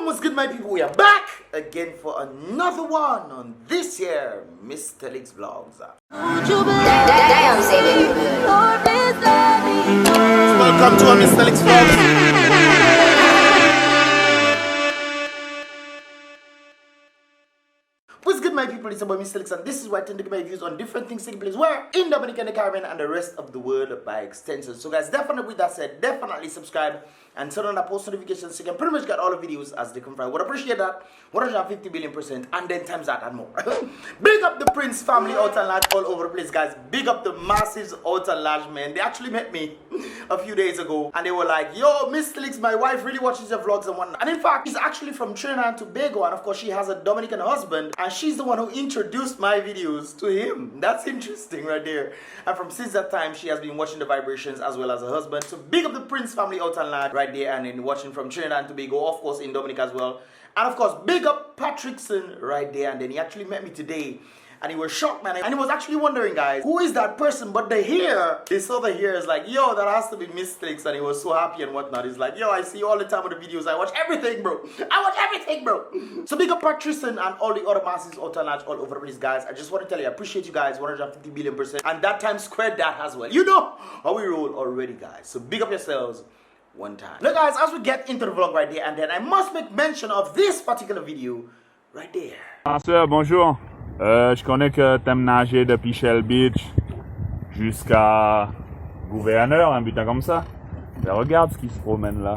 What's good, my people? We are back again for another one on this year Mystelics vlogs. Damn, Sadie. Welcome to our Mystelics vlogs. What's good, my people? It's about Mystelics, and this is where I tend to give my views on different things taking place where in Dominica and the Caribbean and the rest of the world by extension. So guys, definitely with that said, definitely subscribe and turn on the post notifications so you can pretty much get all the videos as they come from. Would appreciate that 150 billion%, and then times that and more. Big up the Prince family out and large all over the place, guys. Big up the masses out and large, man. They actually met me a few days ago and they were like, yo, Mystelics, my wife really watches your vlogs and whatnot. And in fact, she's actually from Trinidad and Tobago, and of course she has a Dominican husband, and she's the one who introduced my videos to him. That's interesting right there. And from since that time, she has been watching the vibrations as well as her husband. So big up the Prince family out and large right there, and then watching from Trinidad and Tobago, of course in Dominica as well. And of course, big up Patrickson right there. And then he actually met me today and he was shocked, man. And he was actually wondering, guys, who is that person? But the hair, he saw the hair, is like, yo, that has to be Mystelics. And he was so happy and whatnot. He's like, yo, I see you all the time with the videos. I watch everything, bro. I watch everything, bro. So big up Patrickson and all the other masses out and large all over the place, guys. I just want to tell you, I appreciate you guys 150 billion%. And that time squared that as well. You know how we roll already, guys. So big up yourselves one time. Now guys, as we get into the vlog right there, and then I must make mention of this particular video right there. Bonjour. Je connais que t'aimes nager depuis Shell Beach jusqu'à Gouverneur, un butin comme ça. Mais regarde ce qui se promène là.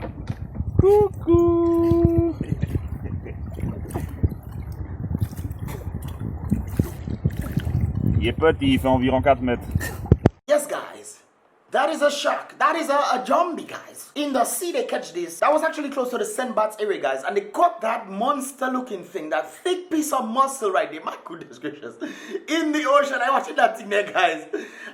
Coucou. Il est petit, il fait environ 4 mètres. Yes, guys. That is a shark. That is a zombie, guys. In the sea, they catch this. That was actually close to the St Barths area, guys. And they caught that monster-looking thing, that thick piece of muscle right there. My goodness gracious. In the ocean, I watching that thing there, guys.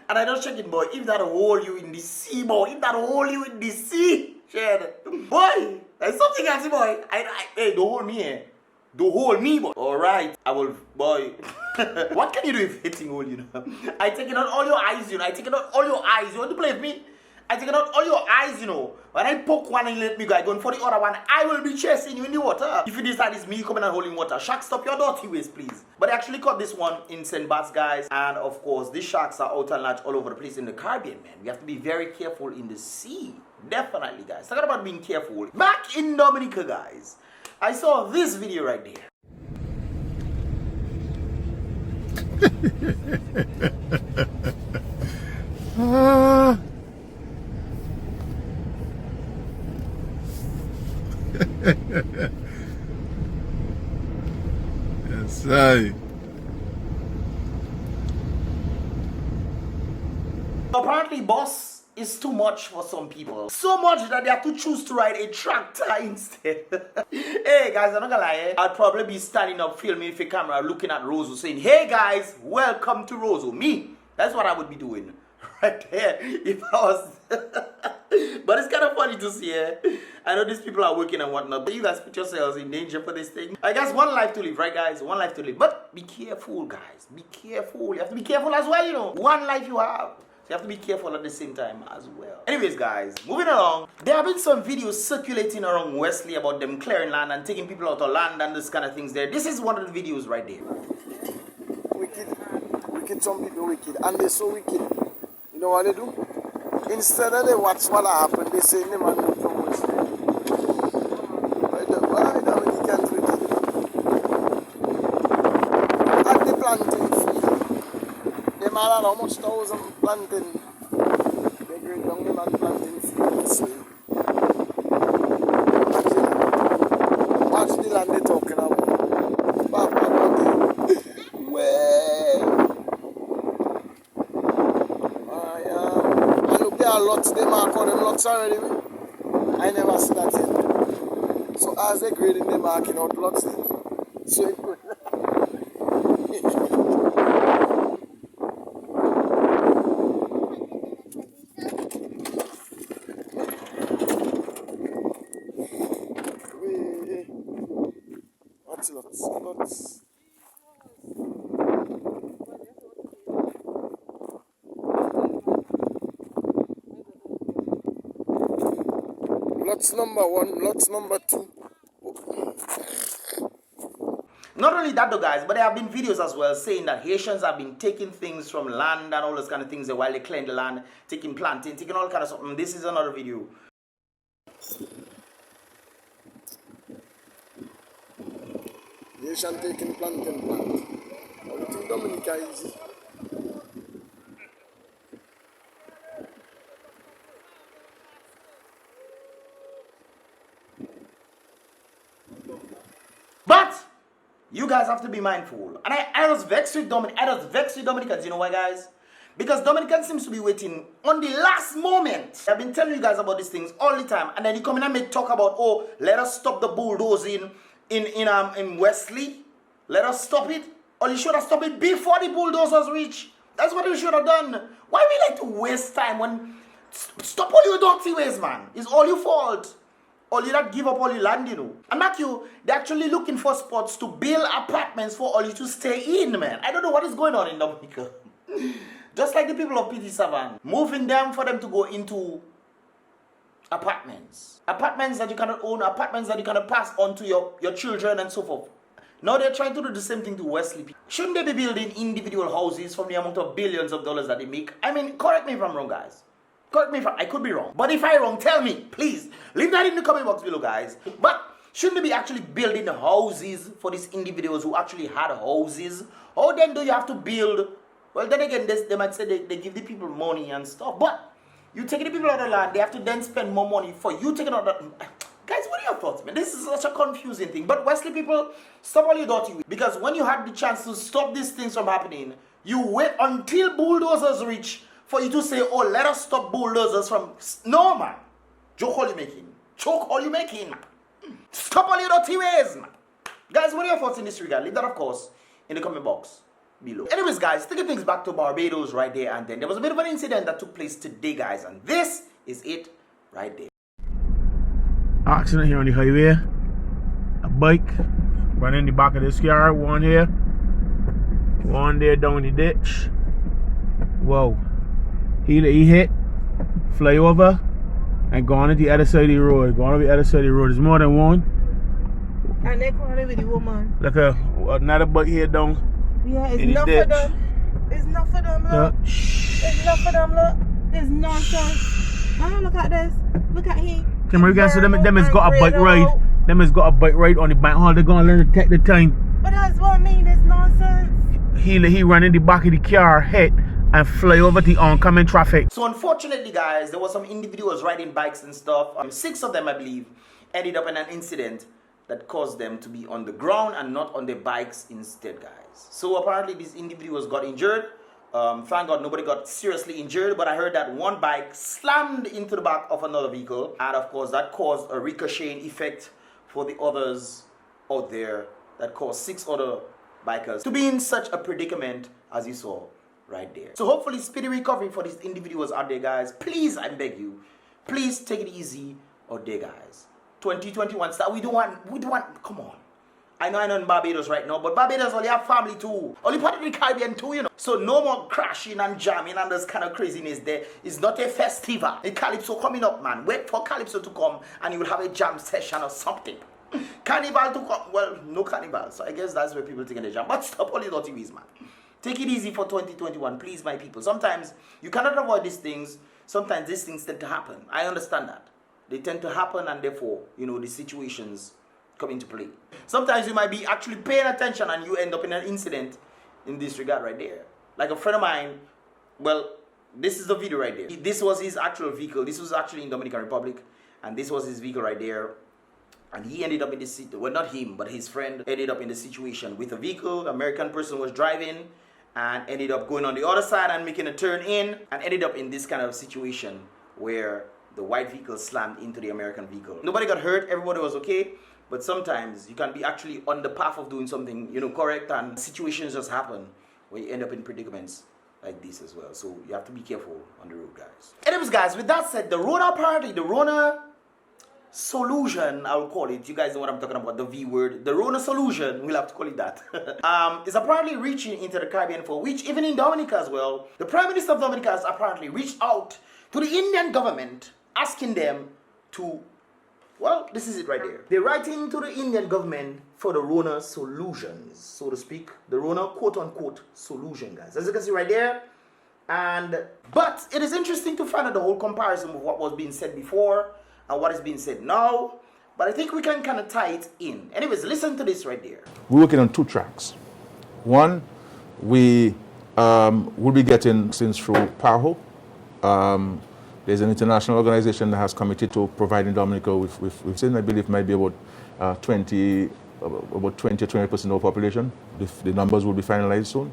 And I don't check it, boy. If that hold you in the sea, boy. If that hold you in the sea. Shit. Boy, there's something else, boy. Hey, don't hold me, eh. Don't hold me, boy. Alright, I will, boy. What can you do if hitting hold, you know? I take it out all your eyes, you know. I take it out all your eyes. You want to play with me? I take it out all your eyes, you know. When I poke one and you let me go, I go for the other one, I will be chasing you in the water. If you decide it's me coming and holding water, sharks, stop your dirty ways, please. But I actually caught this one in St Barths, guys. And of course, these sharks are out and large all over the place in the Caribbean, man. We have to be very careful in the sea. Definitely, guys. Talking about being careful. Back in Dominica, guys, I saw this video right there. Yes, I. Apparently, boss is too much for some people. So much that they have to choose to ride a tractor instead. Hey guys, I'm not gonna lie, eh? I'd probably be standing up filming with a camera looking at Roosevelt saying, hey guys, welcome to Roosevelt. Me, that's what I would be doing right there if I was. But it's kind of funny to see, eh? I know these people are working and whatnot, but you guys put yourselves in danger for this thing. I guess one life to live, right guys? One life to live. But be careful, guys. Be careful. You have to be careful as well, you know. One life you have. So you have to be careful at the same time as well. Anyways, guys, moving along. There have been some videos circulating around Wesley about them clearing land and taking people out of land and this kind of things there. This is one of the videos right there. Wicked, some people wicked, and they're so wicked. You know what they do? Instead of they watch what happened, they say, "No man, from Wesley." Why Dominicans wicked? And the planting field. They man how much thousand planting. They great young them and planting field. So, watch the land they're talking about. Lots, they mark on them lots already. I never see that yet. So as they grading, they marking out lots. So it good. Lots. Lots number 1, lots number 2. Not only that though, guys, but there have been videos as well saying that Haitians have been taking things from land and all those kind of things while they clear the land, taking planting, taking all kind of stuff. This is another video. Haitian taking planting plant. I think Dominica is. But you guys have to be mindful. And I was vexed with Dominica. I was vexed with Dominicans. You know why, guys? Because Dominican seems to be waiting on the last moment. I've been telling you guys about these things all the time. And then you come in and make talk about, oh, let us stop the bulldozing in Wesley. Let us stop it. Or you should have stopped it before the bulldozers reach. That's what you should have done. Why we like to waste time when... Stop all your dirty ways, man. It's all your fault. All you not give up all your land, you know. And mark you, they're actually looking for spots to build apartments for all you to stay in, man. I don't know what is going on in Dominica. Just like the people of PT Savan, moving them for them to go into apartments. Apartments that you cannot own, apartments that you cannot pass on to your children and so forth. Now they're trying to do the same thing to Wesley. Shouldn't they be building individual houses from the amount of billions of dollars that they make? I mean, correct me if I'm wrong, guys. Correct me if I could be wrong. But if I'm wrong, tell me, please. Leave that in the comment box below, guys. But shouldn't they be actually building houses for these individuals who actually had houses? How then do you have to build? Well, then again, they might say they give the people money and stuff. But you taking the people out of the land, they have to then spend more money for you taking out the... Guys, what are your thoughts, man? This is such a confusing thing. But Wesley people, stop all your dirty ways. Because when you had the chance to stop these things from happening, you wait until bulldozers reach for you to say, oh, let us stop bulldozers from... No, man. Joke all you making. Choke all you making, man. Stop all your dirty ways, man. Guys, what are your thoughts in this regard? Leave that, of course, in the comment box below. Anyways, guys, taking things back to Barbados right there and then. There was a bit of an incident that took place today, guys. And this is it right there. Accident here on the highway. A bike ran in the back of this car. One here. One there down the ditch. Whoa. He hit, fly over, and gone at the other side of the road. Gone on the other side of the road. There's more than one. And they call with the woman. Like another bike here down. Yeah, it's enough for them. It's enough for them, look. Yeah. It's enough for them, look. There's nonsense. Oh, look at this. Look at him. Come on, you guys see them has got a bike ride. Them has got a bike ride on the bank hall. They're gonna learn to take the time. But that's what I mean, it's nonsense. He ran in the back of the car, hit, and fly over the oncoming traffic. So unfortunately, guys, there were some individuals riding bikes and stuff. 6 of them, I believe, ended up in an incident that caused them to be on the ground and not on their bikes instead, guys. So apparently these individuals got injured. Thank God nobody got seriously injured, but I heard that one bike slammed into the back of another vehicle, and of course that caused a ricocheting effect for the others out there. That caused 6 other bikers to be in such a predicament as you saw right there. So hopefully speedy recovery for these individuals out there, guys. Please, I beg you, please take it easy out there, guys. 2021 start. We don't want, come on. I know in Barbados right now, but Barbados only have family too. Only part of the Caribbean too, you know. So no more crashing and jamming and this kind of craziness there. It's not a festival. The Calypso coming up, man. Wait for Calypso to come and you will have a jam session or something. Carnival to come. Well, no carnival. So I guess that's where people taking the jam. But stop all the dirty ways, man. Take it easy for 2021, please, my people. Sometimes you cannot avoid these things. Sometimes these things tend to happen. I understand that. They tend to happen and therefore, you know, the situations come into play. Sometimes you might be actually paying attention and you end up in an incident in this regard right there. Like a friend of mine, well, this is the video right there. This was his actual vehicle. This was actually in Dominican Republic, and this was his vehicle right there. And he ended up in this, well, not him, but his friend ended up in the situation with a vehicle. American person was driving and ended up going on the other side and making a turn in and ended up in this kind of situation where the white vehicle slammed into the American vehicle. Nobody got hurt, everybody was okay. But sometimes you can be actually on the path of doing something, you know, correct, and situations just happen where you end up in predicaments like this as well. So you have to be careful on the road, guys. Anyways, guys, with that said, the Rona party, the Rona solution, I will call it. You guys know what I'm talking about, the V word. The Rona solution, we'll have to call it that. Is apparently reaching into the Caribbean, for which, even in Dominica as well, the Prime Minister of Dominica has apparently reached out to the Indian government, asking them to Well, this is it right there. They're writing to the Indian government for the Rona solutions, so to speak. The Rona quote-unquote solution, guys. As you can see right there. But it is interesting to find out the whole comparison of what was being said before and what is being said now. But I think we can kind of tie it in. Anyways, listen to this right there. We're working on two tracks. One, we will be getting things through PAHO. There's an international organization that has committed to providing Dominica with I believe it might be about 20 or 20% of the population. The numbers will be finalized soon.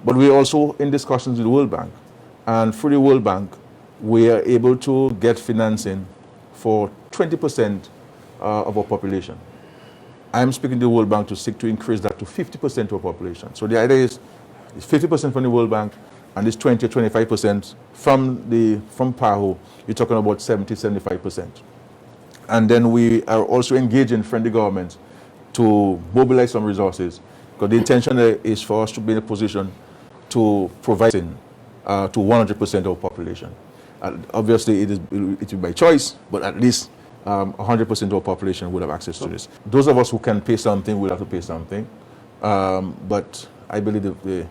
But we're also in discussions with the World Bank. And through the World Bank, we are able to get financing for 20% of our population. I'm speaking to the World Bank to seek to increase that to 50% of our population. So the idea is 50% from the World Bank, and this 20 or 25% from PAHO, you're talking about 70, 75%. And then we are also engaging friendly governments to mobilize some resources, because the intention is for us to be in a position to provide to 100% of our population. Obviously, it will be by choice, but at least 100% of our population will have access to this. Those of us who can pay something will have to pay something, but I believe we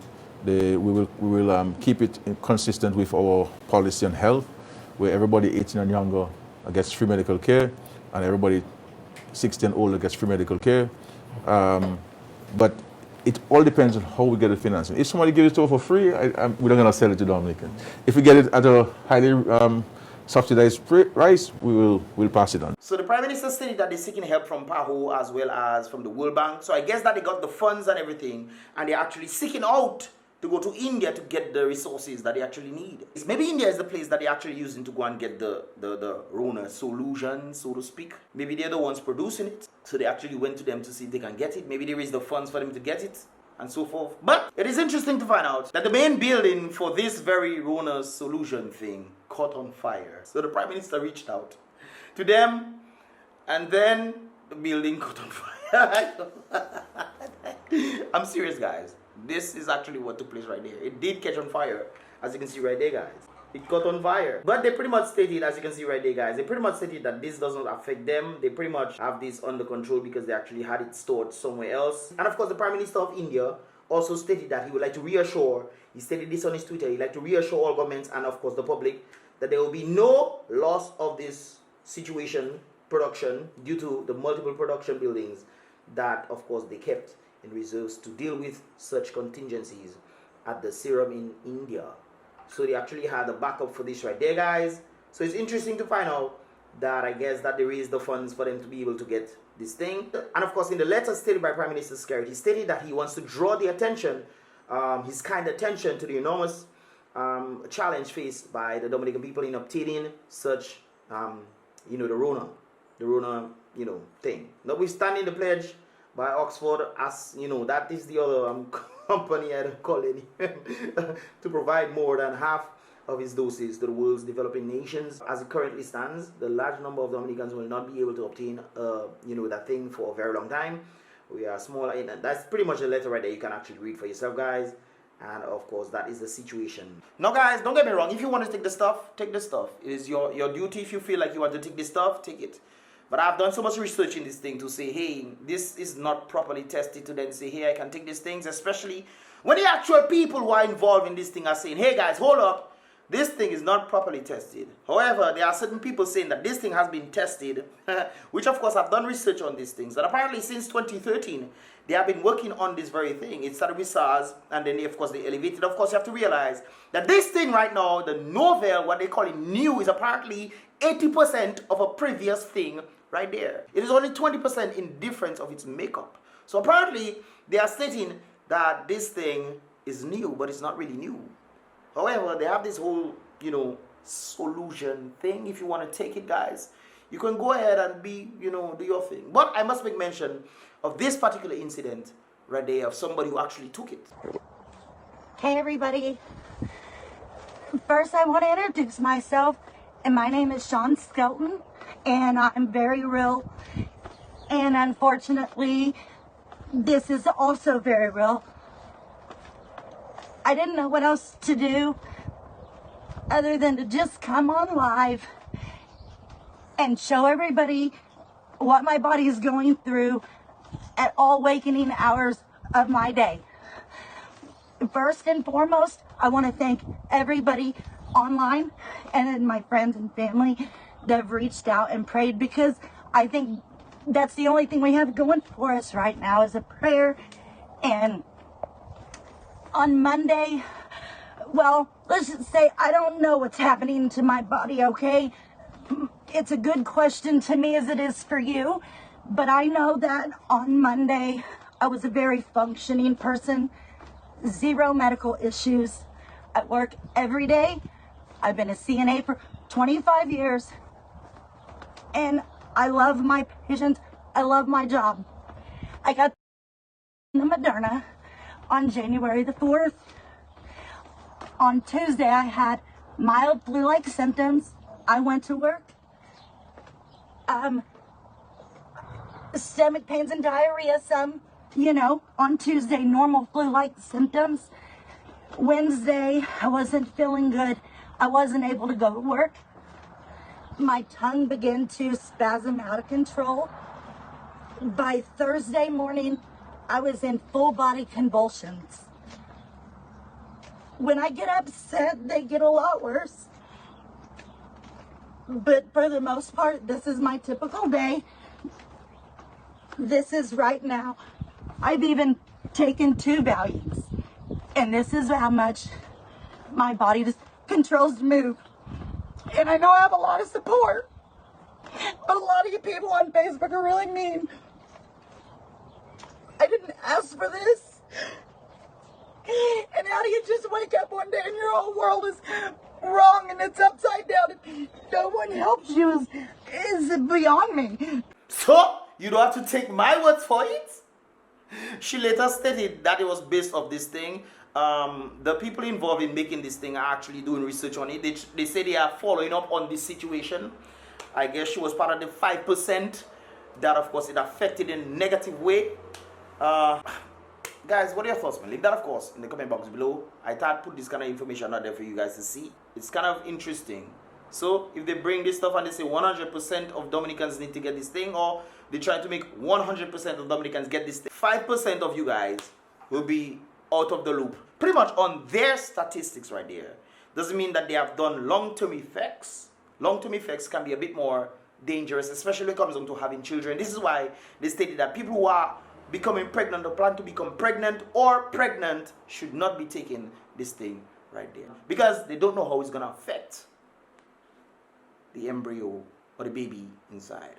will keep it consistent with our policy on health, where everybody 18 and younger gets free medical care, and everybody 60 and older gets free medical care. But it all depends on how we get the financing. If somebody gives it to us for free, we're not going to sell it to Dominicans. If we get it at a highly subsidized price, we'll pass it on. So the Prime Minister stated that they're seeking help from PAHO as well as from the World Bank. So I guess that they got the funds and everything, and they're actually seeking out to go to India to get the resources that they actually need. Maybe India is the place that they're actually using to go and get the Rona solution, so to speak. Maybe they're the ones producing it, so they actually went to them to see if they can get it. Maybe there is the funds for them to get it, and so forth. But it is interesting to find out that the main building for this very Rona solution thing caught on fire. So the Prime Minister reached out to them, and then the building caught on fire. I'm serious, guys. This is actually what took place right there. It did catch on fire, as you can see right there, guys. It caught on fire. But they pretty much stated, as you can see right there, guys, they pretty much stated that this does not affect them. They pretty much have this under control because they actually had it stored somewhere else. And of course, the Prime Minister of India also stated that he would like to reassure, he stated this on his Twitter, he'd like to reassure all governments and of course the public that there will be no loss of this situation, production, due to the multiple production buildings that of course they kept in reserves to deal with such contingencies at the serum in India. So they actually had a backup for this right there, guys. So it's interesting to find out that I guess that there is the funds for them to be able to get this thing. And of course, in the letter stated by Prime Minister SKERRIT, he stated that he wants to draw the attention, his kind attention to the enormous challenge faced by the Dominican people in obtaining such, the Rona, thing. Notwithstanding the pledge by Oxford, as that is the other company, I don't call it, to provide more than half of its doses to the world's developing nations. As it currently stands, the large number of Dominicans will not be able to obtain, that thing for a very long time. We are small, and that's pretty much a letter right there. You can actually read for yourself, guys. And of course, that is the situation. Now, guys, don't get me wrong. If you want to take the stuff, take the stuff. It is your duty. If you feel like you want to take this stuff, take it. But I've done so much research in this thing to say, hey, this is not properly tested, to then say, hey, I can take these things, especially when the actual people who are involved in this thing are saying, hey, guys, hold up. This thing is not properly tested. However, there are certain people saying that this thing has been tested, which of course I've done research on these things. And apparently since 2013, they have been working on this very thing. It started with SARS, and then they elevated. Of course, you have to realize that this thing right now, the novel, what they call it new, is apparently 80% of a previous thing right there. It is only 20% in difference of its makeup. So apparently, they are stating that this thing is new, but it's not really new. However, they have this whole, solution thing. If you want to take it, guys, you can go ahead and do your thing. But I must make mention of this particular incident right there of somebody who actually took it. Hey, everybody. First, I want to introduce myself, and my name is Sean Skelton, and I'm very real. And unfortunately, this is also very real. I didn't know what else to do other than to just come on live and show everybody what my body is going through at all wakening hours of my day. First and foremost, I want to thank everybody online and my friends and family that have reached out and prayed, because I think that's the only thing we have going for us right now is a prayer. And on Monday, well, let's just say I don't know what's happening to my body, okay? It's a good question to me as it is for you, but I know that on Monday I was a very functioning person, zero medical issues. I work every day. I've been a CNA for 25 years, and I love my patients. I love my job. I got the Moderna on January the 4th. On Tuesday, I had mild flu-like symptoms. I went to work. Stomach pains and diarrhea, some, on Tuesday, normal flu-like symptoms. Wednesday, I wasn't feeling good. I wasn't able to go to work. My tongue began to spasm out of control. By Thursday morning, I was in full body convulsions. When I get upset, they get a lot worse. But for the most part, this is my typical day. This is right now. I've even taken 2 Valiums. And this is how much my body just controls to move. And I know I have a lot of support, but a lot of you people on Facebook are really mean. I didn't ask for this. And how do you just wake up one day and your whole world is wrong and it's upside down and no one helps you is beyond me. So, you don't have to take my words for it. She later stated that it was based off this thing. The people involved in making this thing are actually doing research on it. They say they are following up on this situation. I guess she was part of the 5% that, of course, it affected in a negative way. Guys, what are your thoughts, man? Leave that, of course, in the comment box below. I thought I'd put this kind of information out there for you guys to see. It's kind of interesting. So, if they bring this stuff and they say 100% of Dominicans need to get this thing, or they try to make 100% of Dominicans get this thing, 5% of you guys will be out of the loop. Pretty much on their statistics right there. Doesn't mean that they have done long-term effects. Long-term effects can be a bit more dangerous, especially when it comes to having children. This is why they stated that people who are becoming pregnant or plan to become pregnant or pregnant should not be taking this thing right there, because they don't know how it's going to affect the embryo or the baby inside.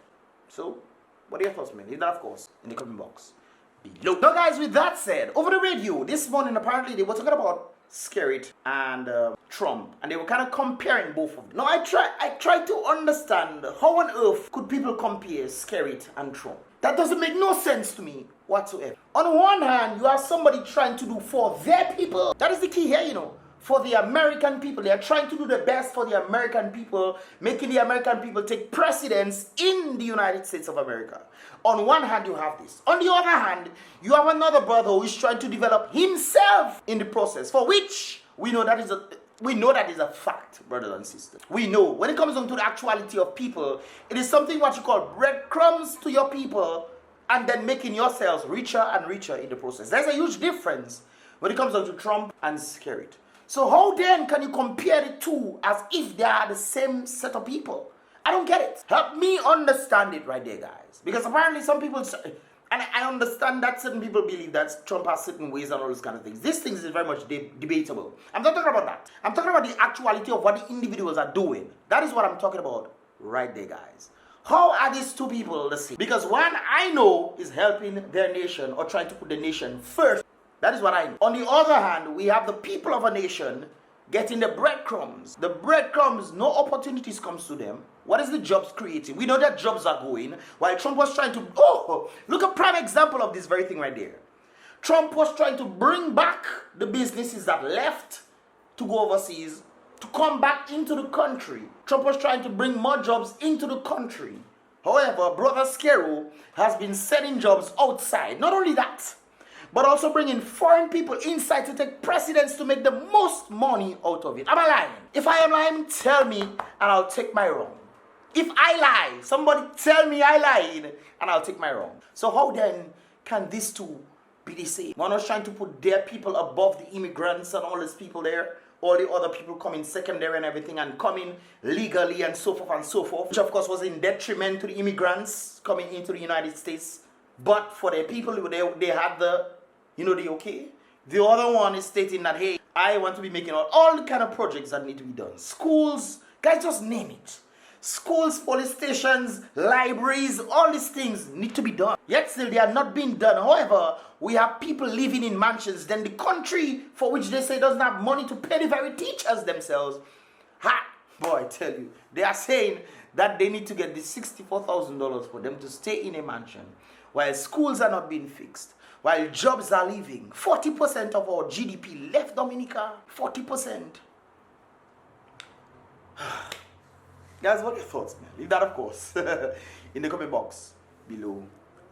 So, what are your thoughts, man? Leave that, of course, in the comment box below. Now, guys, with that said, over the radio this morning, apparently they were talking about SKERRIT and Trump, and they were kind of comparing both of them. Now, I tried to understand how on earth could people compare SKERRIT and Trump. That doesn't make no sense to me whatsoever. On one hand, you have somebody trying to do for their people. That is the key here, for the American people. They are trying to do the best for the American people, making the American people take precedence in the United States of America. On one hand, you have this. On the other hand, you have another brother who is trying to develop himself in the process, for which we know that is a fact, brothers and sisters. We know when it comes down to the actuality of people, it is something what you call breadcrumbs to your people, and then making yourselves richer and richer in the process. There's a huge difference when it comes down to Trump and SKERRIT. So how then can you compare the two as if they are the same set of people? I don't get it. Help me understand it right there, guys. Because apparently some people, and I understand that certain people believe that Trump has certain ways and all those kind of things. These things is very much debatable. I'm not talking about that. I'm talking about the actuality of what the individuals are doing. That is what I'm talking about right there, guys. How are these two people the same? Because one I know is helping their nation or trying to put the nation first. That is what I know. On the other hand, we have the people of a nation getting the breadcrumbs. The breadcrumbs, no opportunities comes to them. What is the jobs creating? We know that jobs are going. While Trump was trying to, look at prime example of this very thing right there. Trump was trying to bring back the businesses that left to go overseas to come back into the country. Trump was trying to bring more jobs into the country. However, Brother Skerro has been sending jobs outside. Not only that, but also bringing foreign people inside to take precedence to make the most money out of it. Am I lying? If I am lying, tell me and I'll take my wrong. If I lie, somebody tell me I lied, and I'll take my wrong. So how then can these two be the same? We're not trying to put their people above the immigrants and all these people there. All the other people coming secondary and everything and coming legally and so forth and so forth. Which of course was in detriment to the immigrants coming into the United States. But for the people, they had the, the okay. The other one is stating that, hey, I want to be making all the kind of projects that need to be done. Schools, guys, just name it. Schools, police stations, libraries, all these things need to be done. Yet still, they are not being done. However, we have people living in mansions. Then the country for which they say doesn't have money to pay the very teachers themselves. Ha! Boy, I tell you, they are saying that they need to get the $64,000 for them to stay in a mansion. While schools are not being fixed. While jobs are leaving. 40% of our GDP left Dominica. 40%. Guys, what are your thoughts, man? Leave that, of course, in the comment box below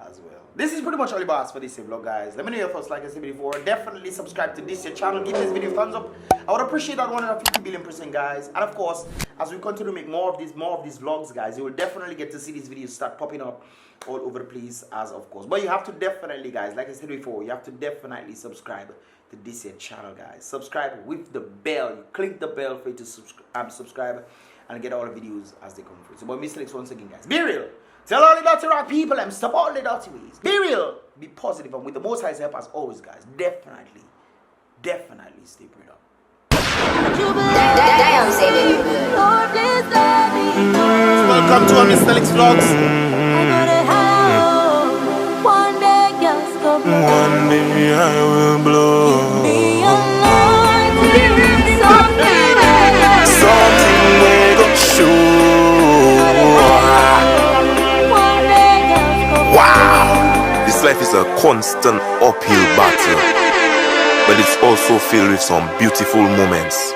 as well. This is pretty much all about for this vlog, guys. Let me know your thoughts, like I said before. Definitely subscribe to this channel. Give this video a thumbs up. I would appreciate that 150 billion %, guys. And of course, as we continue to make more of these vlogs, guys, you will definitely get to see these videos start popping up all over the place, as of course. But you have to definitely, guys, like I said before, you have to definitely subscribe to this channel, guys. Subscribe with the bell. You click the bell for you to subscribe and get all the videos as they come through. So, but Mystelics once again, guys. Be real. Tell all the dirty rock people and stop all the dirty ways. Be real. Be positive. And with the Most High's help as always, guys. Definitely stay prayed up. Damn, say baby. Welcome to our Mystelics vlogs. One day I will blow. Something we gon' show. Wow, this life is a constant uphill battle, but it's also filled with some beautiful moments.